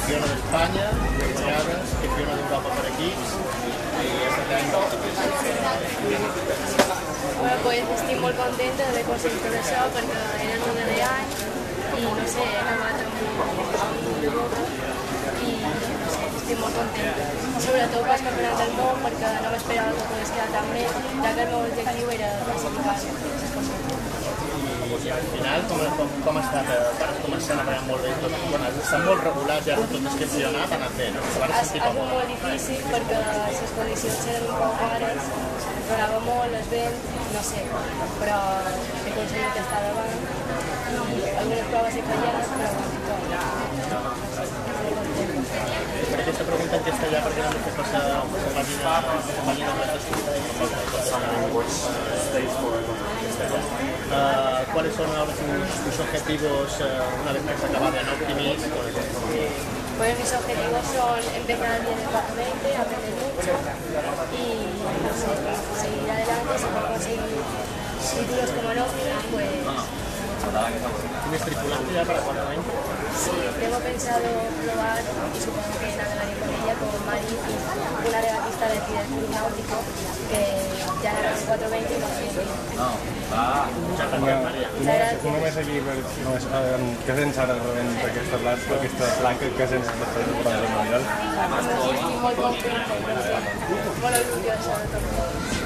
campiona d'Espanya, dues vegades, campiona d'Europa per equips, i és l'any Bueno, pues estic molt contenta d'haver aconseguit tot això perquè era el meu darrer any i no sé, he acabat amb un de boca i no sé, estic molt contenta. Sobretot per campionat del món perquè no m'esperava que pogués quedar tan bé, ja que el meu objectiu era classificar-me. I al final, com ha estat? Vas començant a ballar molt bé, has estat molt regulat ja en tot el campionat, ha anat bé, no? Ha estat molt difícil perquè les condicions eren un poc rares, donava molt, el vent, no sé, però he aconseguit estar davant i algunes proves he fallat, però per aquesta pregunta en castellà, perquè no m'he fet passar la pàgina web d'escrita ¿cuáles son ahora tus objetivos una vez que has acabado en Optimis? Pues mis objetivos son empezar bien el 420, aprender mucho y no sé, seguir adelante, si puedo conseguir títulos como en Optimis, pues... ¿Tienes tripulante ya para 420? Sí, tengo pensado probar y supongo que navegaré con ella, con Mari, una regatista de aquí del Club Náutico, que ya navega en 420 y no sé bien. Només aquí, què sents ara d'aquesta placa, què sents després del Padre Mundial? Estic molt contenta i molt orgullosa de tot,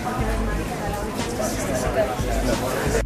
perquè no és una mica la única.